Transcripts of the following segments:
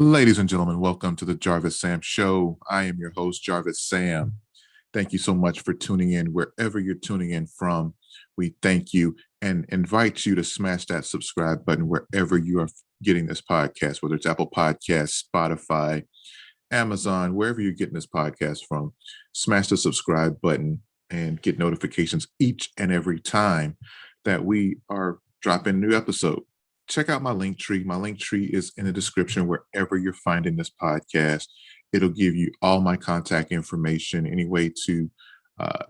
Ladies and gentlemen, welcome to the Jarvis Sam Show. I am your host, Jarvis Sam. Thank you so much for tuning in wherever you're tuning in from. We thank you and invite you to smash that subscribe button wherever you are getting this podcast, whether it's Apple Podcasts, Spotify, Amazon, wherever you're getting this podcast from. Smash the subscribe button and get notifications each and every time that we are dropping a new episode. Check out my link tree. My link tree is in the description wherever you're finding this podcast. It'll give you all my contact information, any way to uh,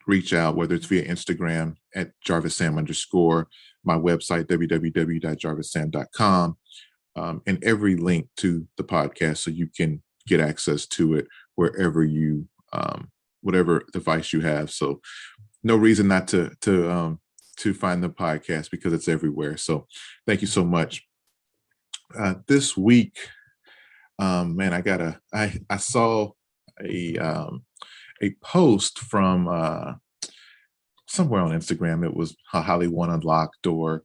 reach out, whether it's via Instagram at JarvisSam underscore, my website, www.jarvissam.com, and every link to the podcast so you can get access to it wherever you, whatever device you have. So no reason not to find the podcast because it's everywhere. So thank you so much. This week, man, I saw a post from somewhere on Instagram. It was a Hollywood Unlocked or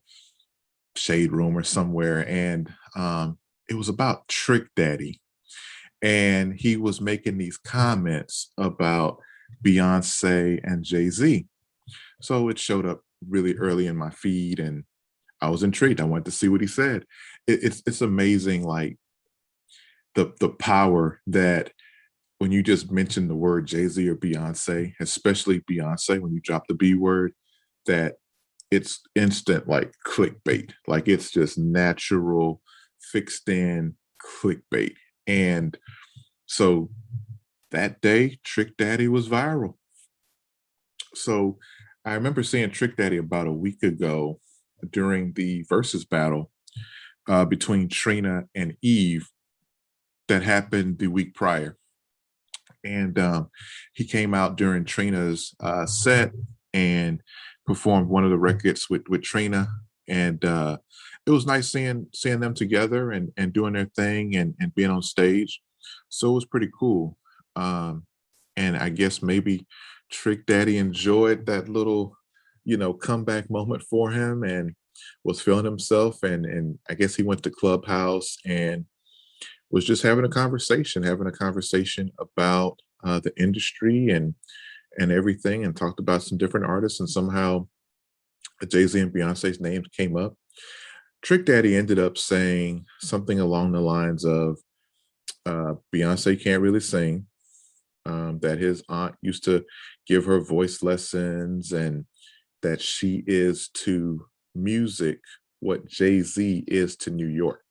Shade Room or somewhere, and it was about Trick Daddy, and he was making these comments about Beyonce and Jay-Z. So it showed up really early in my feed, and I was intrigued. I wanted to see what he said. It's amazing, like the power that when you just mention the word Jay-Z or Beyonce, especially Beyonce, when you drop the B word, that it's instant like clickbait. Like it's just natural, fixed in clickbait. And so that day, Trick Daddy was viral. So I remember seeing Trick Daddy about a week ago during the versus battle between Trina and Eve that happened the week prior. And he came out during Trina's set and performed one of the records with Trina. And it was nice seeing them together and doing their thing and being on stage. So it was pretty cool. And I guess maybe Trick Daddy enjoyed that little, comeback moment for him and was feeling himself. And I guess he went to Clubhouse and was just having a conversation about the industry and everything, and talked about some different artists. And somehow Jay-Z and Beyonce's names came up. Trick Daddy ended up saying something along the lines of Beyonce can't really sing. That his aunt used to give her voice lessons, and that she is to music what Jay-Z is to New York.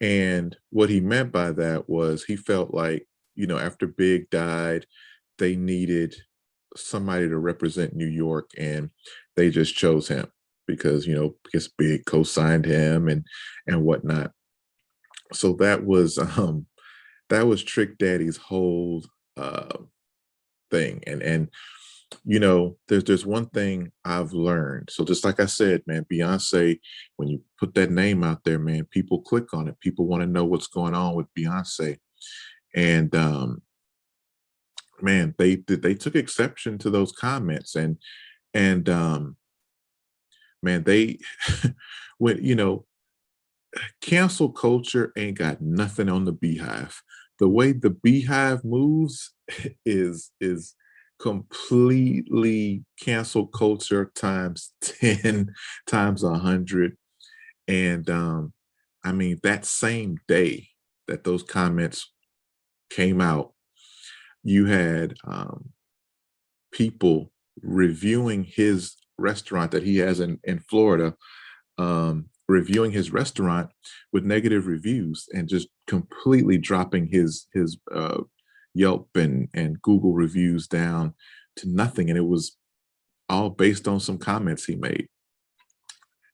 And what he meant by that was he felt like, after Big died, they needed somebody to represent New York, and they just chose him because, because Big co-signed him and whatnot. So that was Trick Daddy's whole thing. And there's one thing I've learned. So just like I said, man, Beyonce, when you put that name out there, man, people click on it. People want to know what's going on with Beyonce. And man, they took exception to those comments, and man, they when cancel culture ain't got nothing on the Beehive. The way the Beehive moves is completely cancel culture times 10, times 100. And I mean, that same day that those comments came out, you had people reviewing his restaurant that he has in Florida, reviewing his restaurant with negative reviews and just completely dropping his Yelp and Google reviews down to nothing. And it was all based on some comments he made.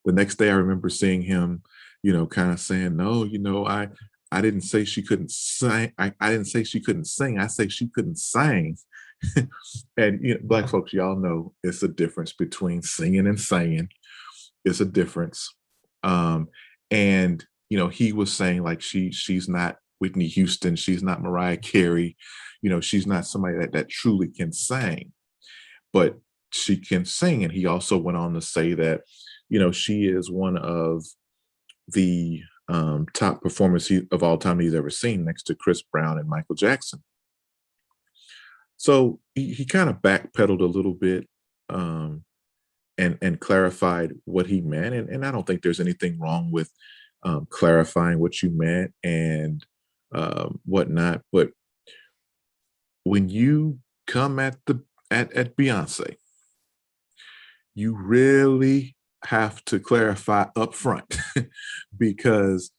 The next day I remember seeing him, kind of saying, no, I didn't say she couldn't sing. I didn't say she couldn't sing. I say she couldn't sing. And Black folks, y'all know it's a difference between singing and saying. It's a difference. And he was saying like she's not Whitney Houston, she's not Mariah Carey, she's not somebody that truly can sing, but she can sing. And he also went on to say that she is one of the top performers of all time he's ever seen, next to Chris Brown and Michael Jackson. So he kind of backpedaled a little bit, um, and clarified what he meant. And I don't think there's anything wrong with clarifying what you meant and whatnot. But when you come at Beyonce, you really have to clarify up front because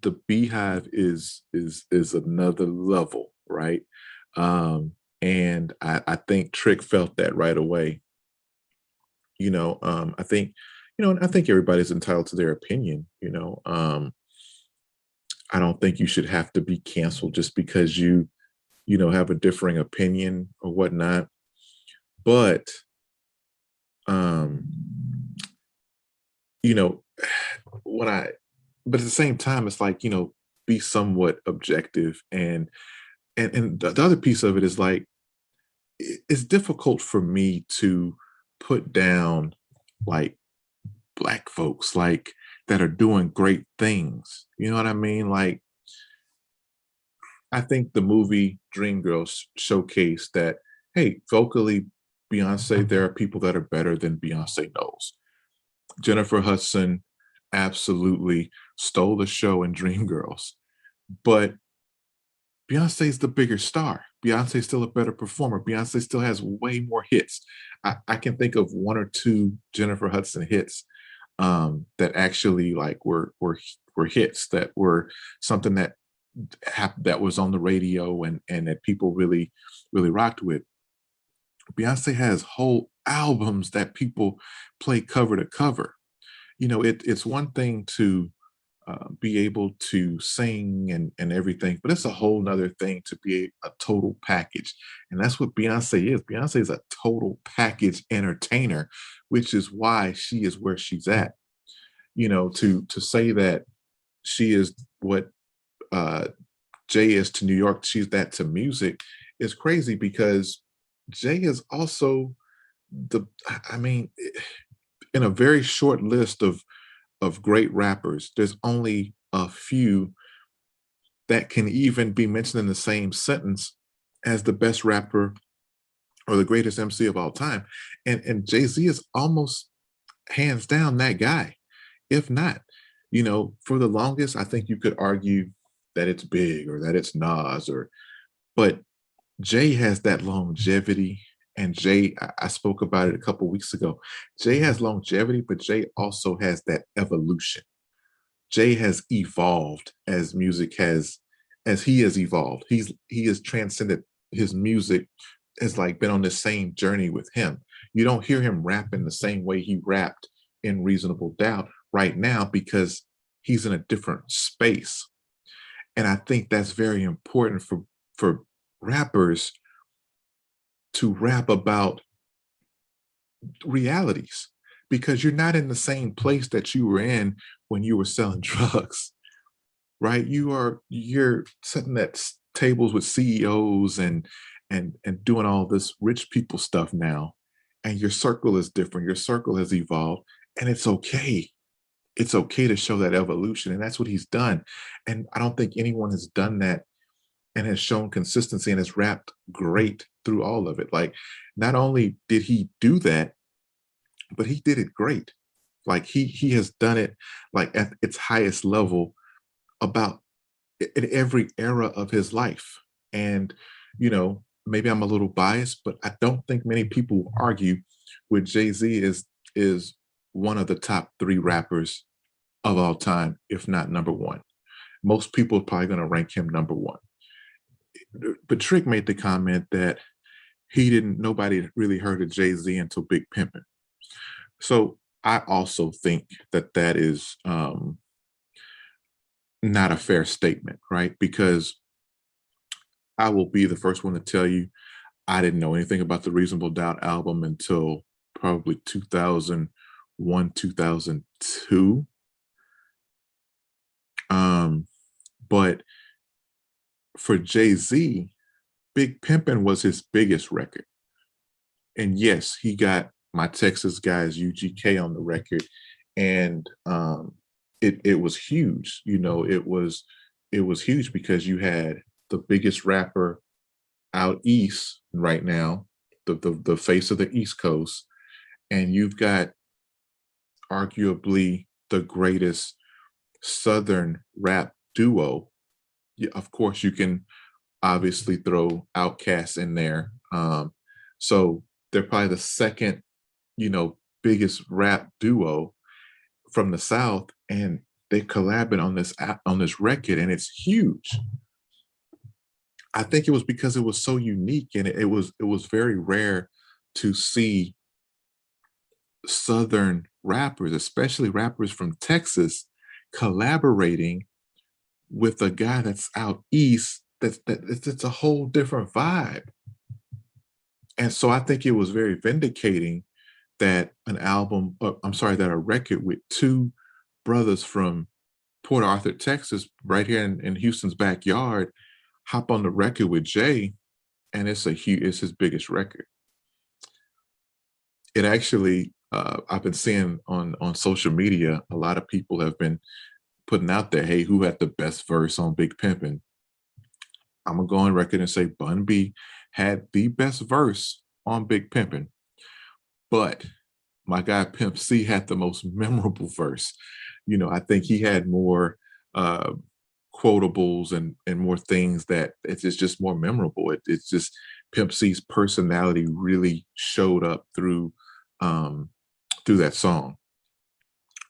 the Beehive is another level, right? And I think Trick felt that right away. I think, and I think everybody's entitled to their opinion. I don't think you should have to be canceled just because you have a differing opinion or whatnot. But um, you know, when I but at the same time, it's like, be somewhat objective and the other piece of it is like it's difficult for me to put down like black folks like that are doing great things. You know what I mean? Like I think the movie Dreamgirls showcased that, hey, vocally, Beyonce, there are people that are better than Beyonce knows. Jennifer Hudson absolutely stole the show in Dreamgirls, but Beyonce's the bigger star. Beyonce's still a better performer. Beyonce still has way more hits. I can think of one or two Jennifer Hudson hits that actually like were hits that were something that was on the radio and that people really rocked with. Beyonce has whole albums that people play cover to cover. It's one thing to be able to sing and everything, but it's a whole nother thing to be a total package. And that's what Beyonce is. Beyonce is a total package entertainer, which is why she is where she's at. To say that she is what Jay is to New York, she's that to music is crazy because Jay is also I mean, in a very short list of great rappers, there's only a few that can even be mentioned in the same sentence as the best rapper or the greatest MC of all time. And Jay-Z is almost hands down that guy. If not, for the longest, I think you could argue that it's Big or that it's Nas but Jay has that longevity. And Jay, I spoke about it a couple weeks ago. Jay has longevity, but Jay also has that evolution. Jay has evolved as he has evolved. He has transcended his music has like been on the same journey with him. You don't hear him rapping the same way he rapped in Reasonable Doubt right now because he's in a different space. And I think that's very important for rappers to rap about realities because you're not in the same place that you were in when you were selling drugs, right? You're sitting at tables with CEOs and doing all this rich people stuff now, and your circle is different. Your circle has evolved, and it's okay. It's okay to show that evolution, and that's what he's done. And I don't think anyone has done that and has shown consistency and has rapped great through all of it. Like, not only did he do that, but he did it great. Like he has done it like at its highest level about in every era of his life. And maybe I'm a little biased, but I don't think many people will argue with Jay-Z is one of the top 3 rappers of all time, if not number 1. Most people are probably going to rank him number 1. But Trick made the comment that nobody really heard of Jay-Z until Big Pimpin'. So I also think that is not a fair statement, right? Because I will be the first one to tell you I didn't know anything about the Reasonable Doubt album until probably 2001, 2002. But for Jay-Z, Big Pimpin' was his biggest record. And yes, he got My Texas Guys UGK on the record. And it was huge. It was huge because you had the biggest rapper out east right now, the face of the East Coast, and you've got arguably the greatest Southern rap duo. Yeah, of course, you can obviously throw Outkast in there. So they're probably the second, biggest rap duo from the South, and they collabing on this record, and it's huge. I think it was because it was so unique, and it was very rare to see Southern rappers, especially rappers from Texas, collaborating with a guy that's out east. It's a whole different vibe, and so I think it was very vindicating that that a record with two brothers from Port Arthur, Texas, right here in Houston's backyard, hop on the record with Jay, and it's his biggest record. It actually, I've been seeing on social media, a lot of people have been putting out there, hey, who had the best verse on Big Pimpin'? I'm gonna go on record and say Bun B had the best verse on Big Pimpin', but my guy Pimp C had the most memorable verse. I think he had more uh, quotables and more things that it's just more memorable. It's just Pimp C's personality really showed up um, through that song.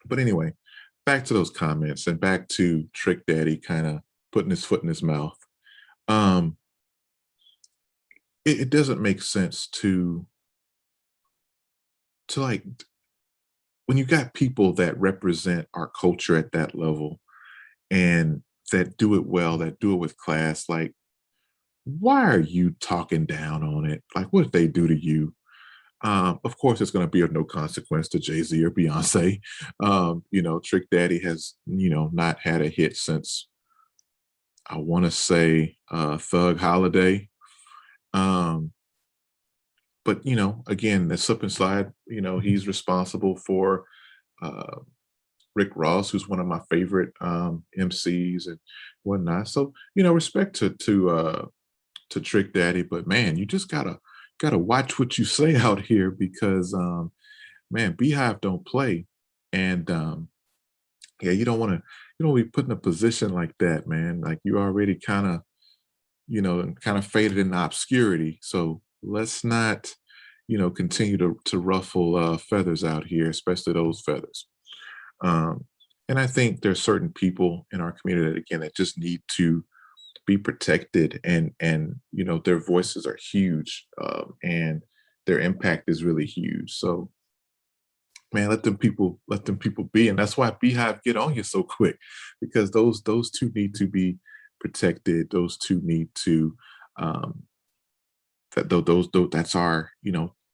But anyway, back to those comments and back to Trick Daddy kind of putting his foot in his mouth. Um, it doesn't make sense to like when you got people that represent our culture at that level and that do it well, that do it with class, like, why are you talking down on it? Like, what did they do to you? Of course, it's going to be of no consequence to Jay-Z or Beyonce. Trick Daddy has, not had a hit since I want to say Thug Holiday. Um, but, again, the slip and slide, he's responsible for uh, Rick Ross, who's one of my favorite MCs and whatnot. So, respect to Trick Daddy, but man, you just gotta watch what you say out here because man, Beehive don't play. And yeah, you don't want to be put in a position like that, man. Like you already kind of faded in obscurity. So let's not, continue to ruffle feathers out here, especially those feathers. Um, and I think there's certain people in our community that again that just need to be protected and their voices are huge and their impact is really huge. So man, let them people be, and that's why Beehive get on you so quick because those two need to be protected. Those two need to um, those that's our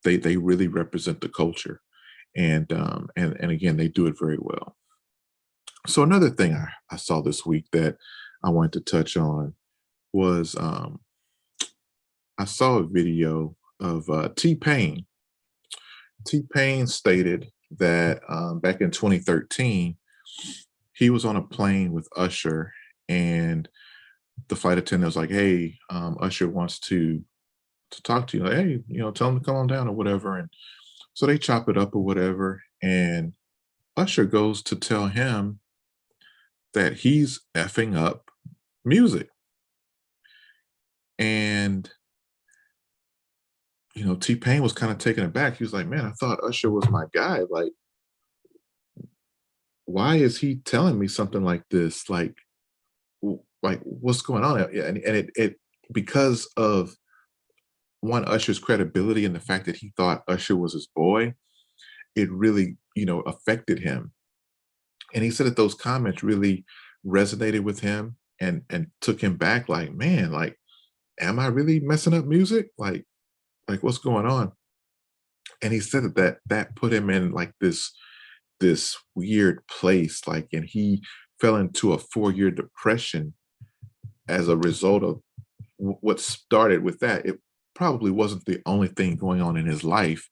they really represent the culture, and again they do it very well. So another thing I saw this week that I wanted to touch on was I saw a video of T-Pain. T-Pain stated that back in 2013, he was on a plane with Usher, and the flight attendant was like, "Hey, Usher wants to talk to you. Like, hey, tell him to come on down or whatever." And so they chop it up or whatever, and Usher goes to tell him that he's effing up music, and T-Pain was kind of taken aback. He was like, "Man, I thought Usher was my guy. Like, why is he telling me something like this? Like, like what's going on?" Yeah, and it because of one Usher's credibility and the fact that he thought Usher was his boy, it really affected him. And he said that those comments really resonated with him and took him back. Like, man, like, am I really messing up music? Like what's going on? And he said that put him in like this weird place, like, and he fell into a 4-year depression as a result of what started with that. It probably wasn't the only thing going on in his life,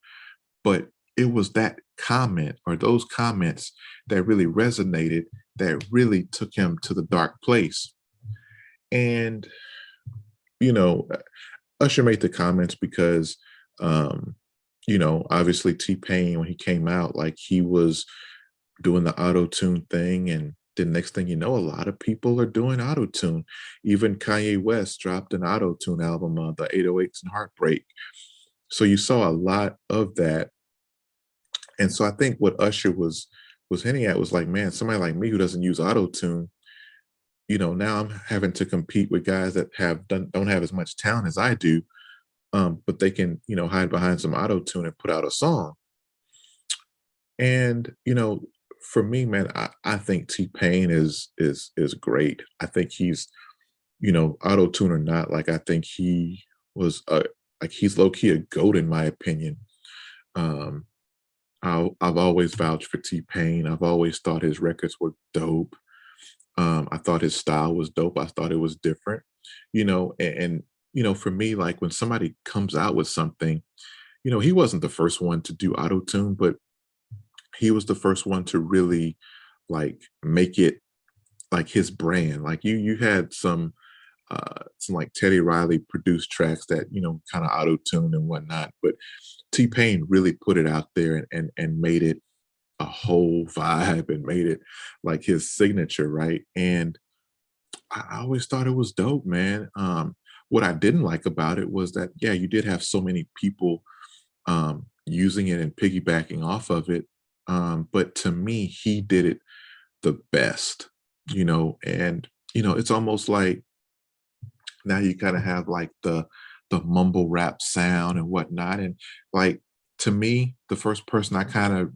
but it was that comment or those comments that really resonated that really took him to the dark place. And, you know, Usher made the comments because, um, obviously T-Pain, when he came out, like he was doing the auto-tune thing. And the next thing you know, a lot of people are doing auto-tune. Even Kanye West dropped an auto-tune album, the 808s and Heartbreak. So you saw a lot of that. And so I think what Usher was hinting at was like, man, somebody like me who doesn't use auto-tune, now I'm having to compete with guys that don't have as much talent as I do, but they can, hide behind some auto tune and put out a song. And for me, man, I think T Pain is great. I think he's, auto tune or not, like I think he was like he's low key a goat in my opinion. Um, I've always vouched for T Pain. I've always thought his records were dope. I thought his style was dope. I thought it was different, and for me, like when somebody comes out with something, he wasn't the first one to do auto tune, but he was the first one to really like make it like his brand. Like you had some like Teddy Riley produced tracks that kind of auto tune and whatnot, but T Pain really put it out there and made it a whole vibe and made it like his signature, right? And I always thought it was dope, man. What I didn't like about it was that, yeah, you did have so many people using it and piggybacking off of it. But to me, he did it the best, and it's almost like now you kind of have like the mumble rap sound and whatnot. And like to me, the first person I kind of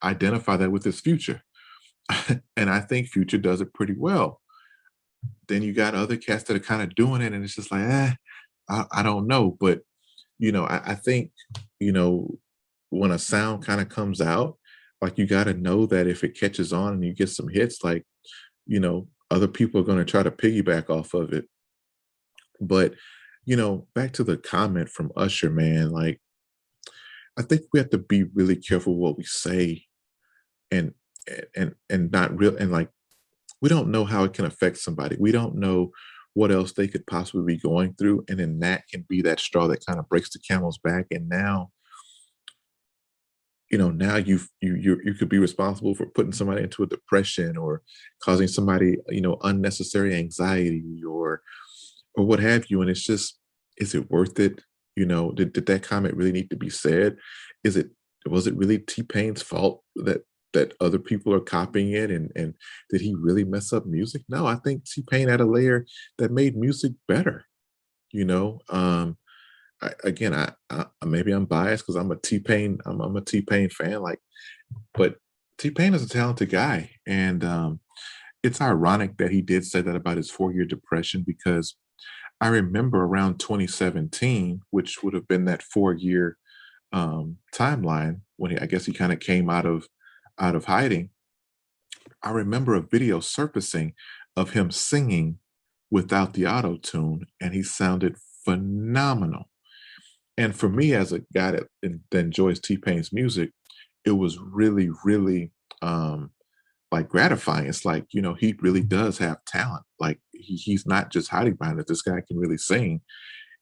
identify that with is Future. And I think Future does it pretty well. Then you got other cats that are kind of doing it, and it's just like, I don't know. But I think, you know, when a sound kind of comes out, like you gotta know that if it catches on and you get some hits, like, other people are gonna try to piggyback off of it. But, back to the comment from Usher, man, like I think we have to be really careful what we say and and not real and like we don't know how it can affect somebody. We don't know what else they could possibly be going through. And then that can be that straw that kind of breaks the camel's back. And now, now you could be responsible for putting somebody into a depression or causing somebody, unnecessary anxiety or what have you. And it's just, is it worth it? Did that comment really need to be said? Is it was it really T-Pain's fault that other people are copying it and did he really mess up music? No, I think T-Pain had a layer that made music better, you know. Again, maybe I'm biased because I'm a T-Pain fan, like, but T-Pain is a talented guy. And it's ironic that he did say that about his 4-year depression because I remember around 2017, which would have been that 4-year timeline when I guess he kind of came out of hiding. I remember a video surfacing of him singing without the auto tune, and he sounded phenomenal. And for me, as a guy that enjoys T Pain's music, it was really, really like gratifying. It's like, he really does have talent. Like he's not just hiding behind it. This guy can really sing.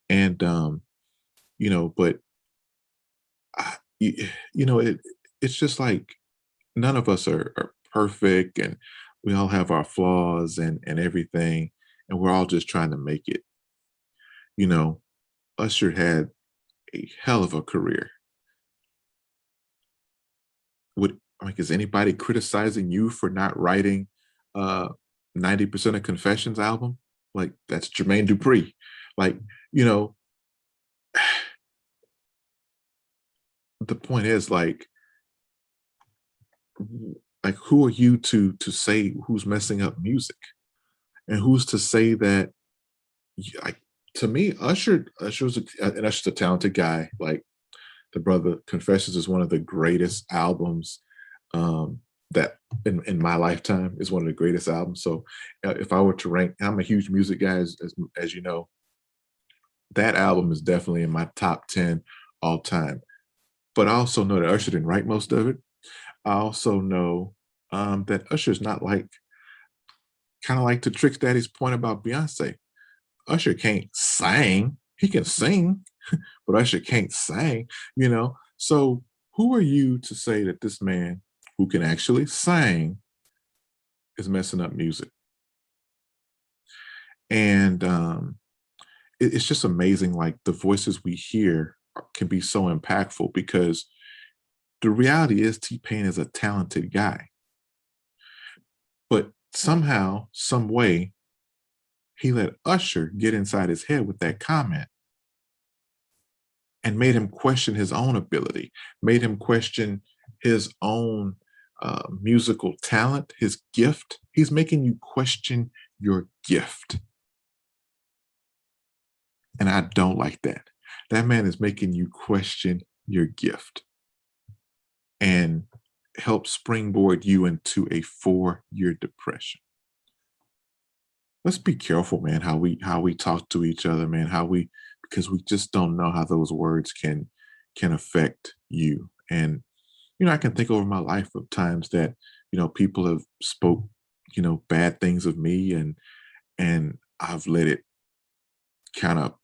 And but it's just like none of us are perfect and we all have our flaws and everything. And we're all just trying to make it. You know, Usher had a hell of a career. Would like is anybody criticizing you for not writing uh 90% of Confessions album? Like that's Jermaine Dupri. Like, you know, the point is like who are you to say who's messing up music? And who's to say that like to me, Usher's a talented guy. Like the brother Confessions is one of the greatest albums that in my lifetime is one of the greatest albums. So if I were to rank, I'm a huge music guy, as you know, that album is definitely in my top 10 all time. But I also know that Usher didn't write most of it. I also know that Usher's not like, kind of like to Trick Daddy's point about Beyonce. Usher can't sing. He can sing, but Usher can't sing, you know? So who are you to say that this man who can actually sing is messing up music? And it's just amazing, like the voices we hear can be so impactful because the reality is T-Pain is a talented guy, but somehow, some way, he let Usher get inside his head with that comment and made him question his own ability, made him question his own musical talent, his gift. He's making you question your gift. And I don't like that. That man is making you question your gift and help springboard you into a 4-year depression. Let's be careful, man, how we talk to each other, man, how we because we just don't know how those words can affect you. And I can think over my life of times that, people have spoke, bad things of me and I've let it kind of,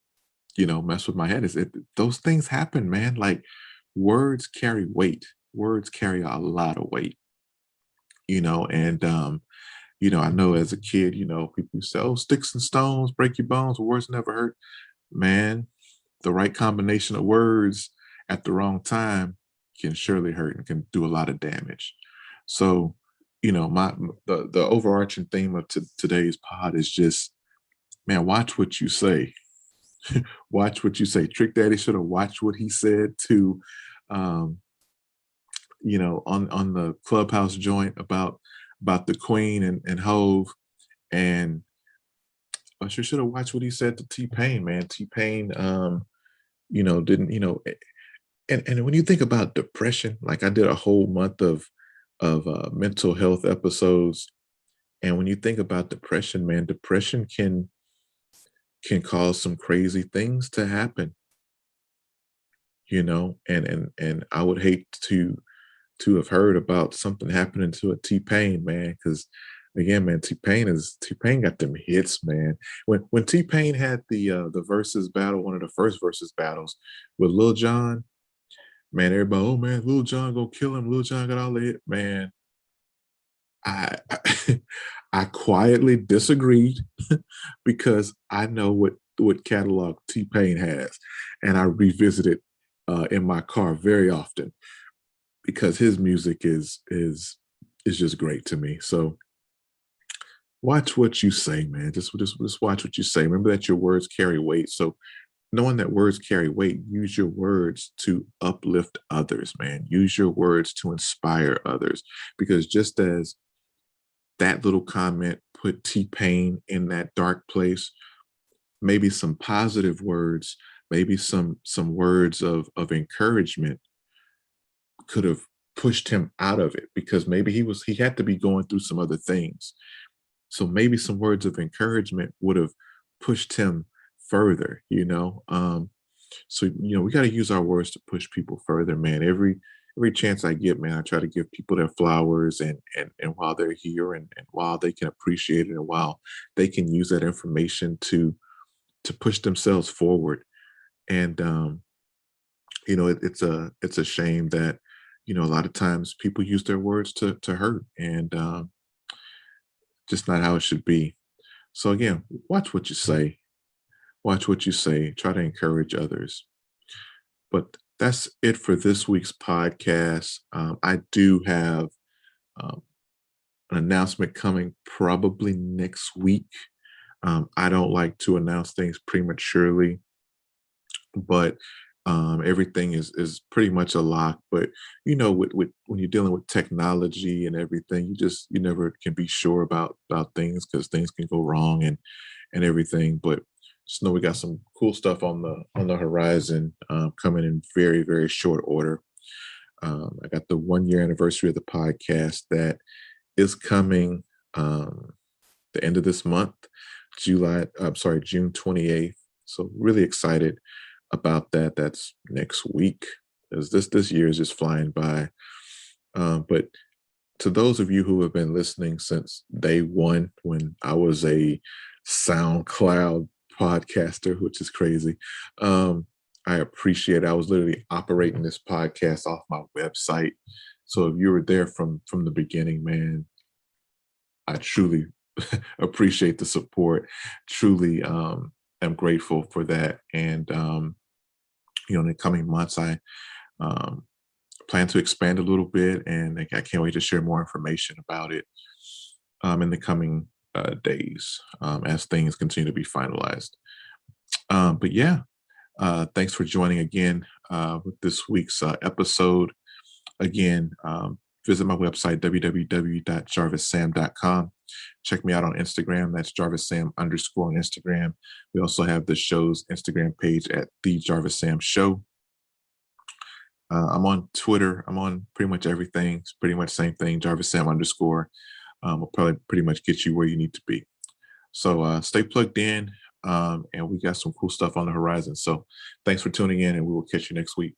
mess with my head. Those things happen, man. Like words carry weight. Words carry a lot of weight, and I know as a kid, people say, "Oh, sticks and stones break your bones, words never hurt." Man, the right combination of words at the wrong time can surely hurt and can do a lot of damage. So, the overarching theme of today's pod is just, man, watch what you say. Watch what you say. Trick Daddy should have watched what he said to, um, on the Clubhouse joint about the Queen and Hove, and Usher should have watched what he said to T Pain. Man, T Pain, didn't and when you think about depression, like I did a whole month of mental health episodes, and when you think about depression, man, depression can cause some crazy things to happen, and I would hate to have heard about something happening to a T-Pain, man, because again, man, T-Pain got them hits, man. When T-Pain had the versus battle, one of the first versus battles with Lil Jon, man, everybody, oh man, Lil Jon gonna kill him. Lil Jon got all the hit, man. I I quietly disagreed because I know what catalog T-Pain has, and I revisit it in my car very often because his music is just great to me. So watch what you say, man. Just watch what you say. Remember that your words carry weight. So knowing that words carry weight, use your words to uplift others, man. Use your words to inspire others. Because just as that little comment put T-Pain in that dark place, maybe some positive words, maybe some words of encouragement could have pushed him out of it because maybe he had to be going through some other things. So maybe some words of encouragement would have pushed him further, So we got to use our words to push people further, man. Every chance I get, man, I try to give people their flowers and while they're here and while they can appreciate it and while they can use that information to push themselves forward. And it's a shame that a lot of times people use their words to hurt and just not how it should be. So again, watch what you say. Watch what you say. Try to encourage others. But that's it for this week's podcast. I do have um, an announcement coming probably next week. I don't like to announce things prematurely, but everything is pretty much a lock. But with when you're dealing with technology and everything, you never can be sure about things because things can go wrong and everything. But just know we got some cool stuff on the horizon coming in very very short order. I got the 1 year anniversary of the podcast that is coming the end of this month, June 28th. So really excited about that. That's next week. As this year is just flying by. But to those of you who have been listening since day one, when I was a SoundCloud podcaster, which is crazy, I appreciate it. I was literally operating this podcast off my website. So if you were there from the beginning, man, I truly appreciate the support. Truly am grateful for that. And in the coming months, I um, plan to expand a little bit, and I can't wait to share more information about it in the coming days as things continue to be finalized. But yeah, thanks for joining again with this week's episode. Again, visit my website, www.jarvissam.com. Check me out on Instagram. That's JarvisSam _ on Instagram. We also have the show's Instagram page at The Jarvis Sam Show. I'm on Twitter. I'm on pretty much everything. It's pretty much the same thing, Jarvis Sam _ will probably pretty much get you where you need to be. So stay plugged in, and we got some cool stuff on the horizon. So thanks for tuning in, and we will catch you next week.